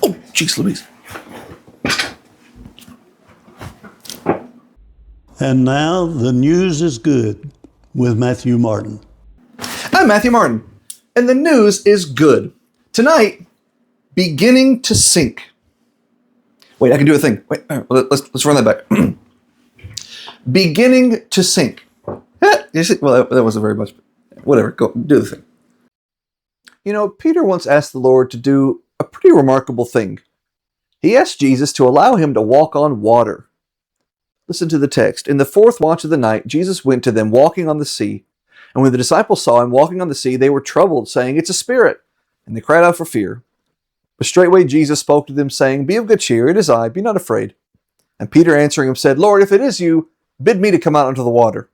Oh, jeez Louise. And now the news is good with Matthew Martin. I'm Matthew Martin, and the news is good. Tonight, beginning to sink. Wait, I can do a thing. Wait, let's run that back. Beginning to sink. Well, that wasn't very much. Whatever, go do the thing. You know, Peter once asked the Lord to do a pretty remarkable thing. He asked Jesus to allow him to walk on water. Listen to the text. In the fourth watch of the night, Jesus went to them walking on the sea. And when the disciples saw him walking on the sea, they were troubled, saying, "It's a spirit." And they cried out for fear. But straightway Jesus spoke to them, saying, "Be of good cheer, it is I, be not afraid." And Peter answering him said, "Lord, if it is you, bid me to come out into the water."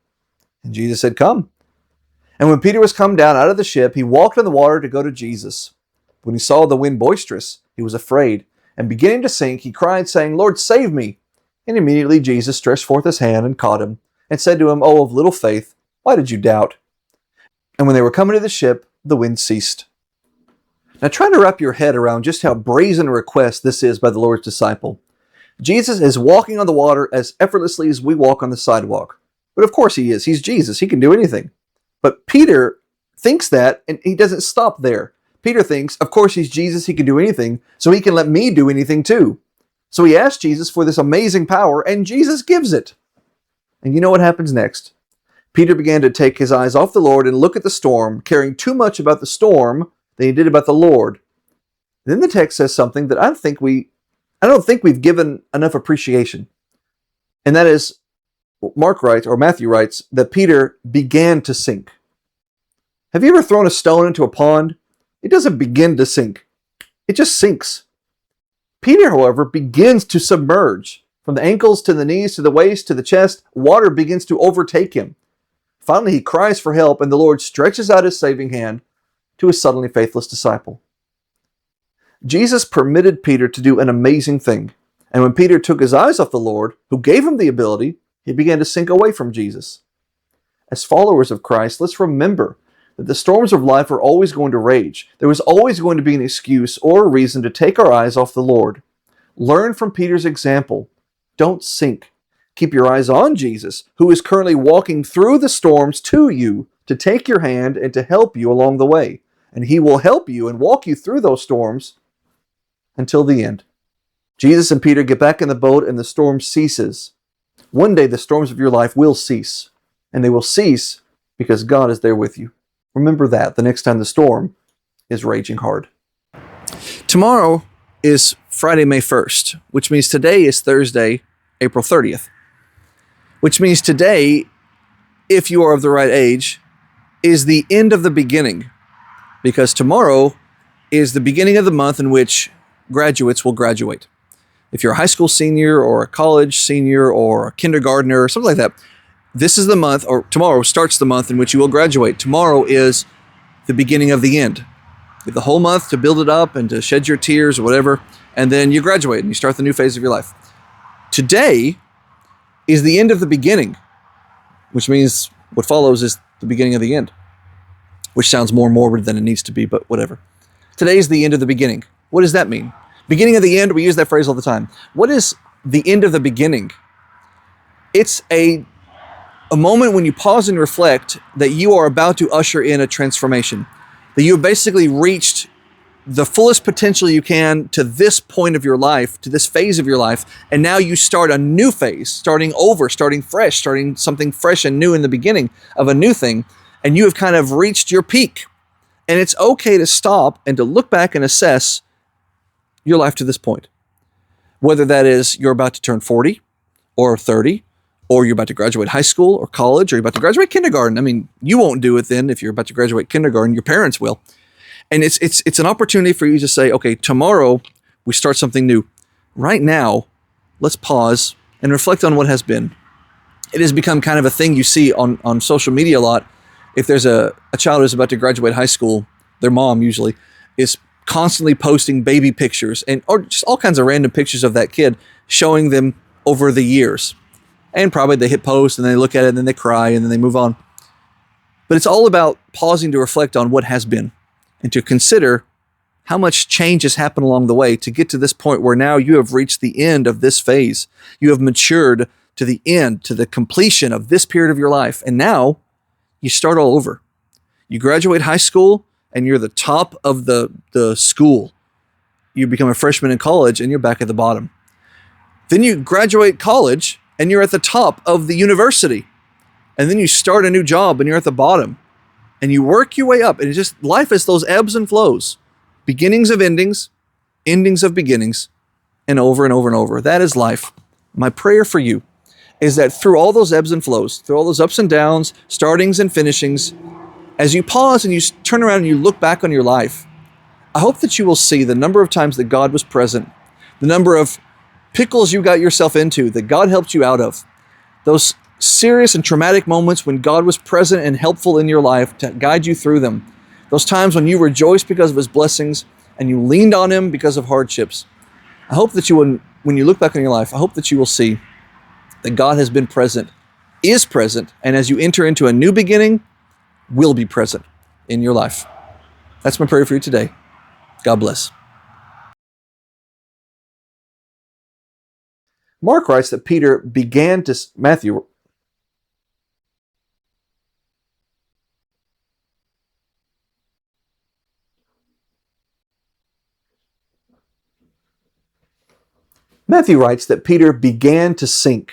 And Jesus said, "Come." And when Peter was come down out of the ship, he walked on the water to go to Jesus. When he saw the wind boisterous, he was afraid, and beginning to sink, he cried, saying, "Lord, save me." And immediately Jesus stretched forth his hand and caught him, and said to him, "O of little faith, why did you doubt?" And when they were coming to the ship, the wind ceased. Now try to wrap your head around just how brazen a request this is by the Lord's disciple. Jesus is walking on the water as effortlessly as we walk on the sidewalk. But of course he is. He's Jesus. He can do anything. But Peter thinks that, and he doesn't stop there. Peter thinks, of course he's Jesus. He can do anything, so he can let me do anything too. So he asks Jesus for this amazing power, and Jesus gives it. And you know what happens next? Peter began to take his eyes off the Lord and look at the storm, caring too much about the storm than he did about the Lord. Then the text says something that I don't think we've given enough appreciation. And that is, Mark writes, or Matthew writes, that Peter began to sink. Have you ever thrown a stone into a pond? It doesn't begin to sink. It just sinks. Peter, however, begins to submerge. From the ankles to the knees to the waist to the chest, water begins to overtake him. Finally, he cries for help, and the Lord stretches out his saving hand to his suddenly faithless disciple. Jesus permitted Peter to do an amazing thing. And when Peter took his eyes off the Lord, who gave him the ability, he began to sink away from Jesus. As followers of Christ, let's remember that the storms of life are always going to rage. There is always going to be an excuse or a reason to take our eyes off the Lord. Learn from Peter's example. Don't sink. Keep your eyes on Jesus, who is currently walking through the storms to you to take your hand and to help you along the way. And he will help you and walk you through those storms until the end. Jesus and Peter get back in the boat and the storm ceases. One day the storms of your life will cease. And they will cease because God is there with you. Remember that the next time the storm is raging hard. Tomorrow is Friday, May 1st, which means today is Thursday, April 30th. Which means today, if you are of the right age, is the end of the beginning. Because tomorrow is the beginning of the month in which graduates will graduate. If you're a high school senior or a college senior or a kindergartner or something like that, this is the month, or tomorrow starts the month in which you will graduate. Tomorrow is the beginning of the end. You have the whole month to build it up and to shed your tears or whatever, and then you graduate and you start the new phase of your life. Today is the end of the beginning, which means what follows is the beginning of the end, which sounds more morbid than it needs to be, but whatever. Today is the end of the beginning. What does that mean? Beginning of the end, we use that phrase all the time. What is the end of the beginning? It's a moment when you pause and reflect that you are about to usher in a transformation, that you have basically reached the fullest potential you can to this point of your life, to this phase of your life, and now you start a new phase, starting over, starting fresh, starting something fresh and new in the beginning of a new thing, and you have kind of reached your peak. And it's okay to stop and to look back and assess your life to this point. Whether that is you're about to turn 40 or 30, or you're about to graduate high school or college, or you're about to graduate kindergarten. I mean, you won't do it then if you're about to graduate kindergarten, your parents will. And it's an opportunity for you to say, okay, tomorrow we start something new. Right now, let's pause and reflect on what has been. It has become kind of a thing you see on social media a lot. If there's a child who's about to graduate high school, their mom usually is constantly posting baby pictures or just all kinds of random pictures of that kid, showing them over the years. And probably they hit post and they look at it and then they cry and then they move on. But it's all about pausing to reflect on what has been and to consider how much change has happened along the way to get to this point where now you have reached the end of this phase. You have matured to the end, to the completion of this period of your life. And now you start all over. You graduate high school and you're the top of the school. You become a freshman in college and you're back at the bottom. Then you graduate college and you're at the top of the university. And then you start a new job and you're at the bottom. And you work your way up. And it's just, life is those ebbs and flows. Beginnings of endings, endings of beginnings, and over and over and over. That is life. My prayer for you is that through all those ebbs and flows, through all those ups and downs, startings and finishings, as you pause and you turn around and you look back on your life, I hope that you will see the number of times that God was present, the number of pickles you got yourself into that God helped you out of, those serious and traumatic moments when God was present and helpful in your life to guide you through them, those times when you rejoiced because of His blessings and you leaned on Him because of hardships. I hope that when you look back on your life, I hope that you will see that God has been present, is present, and as you enter into a new beginning, will be present in your life. That's my prayer for you today. God bless. Mark writes that Peter began to, Matthew writes that Peter began to sink.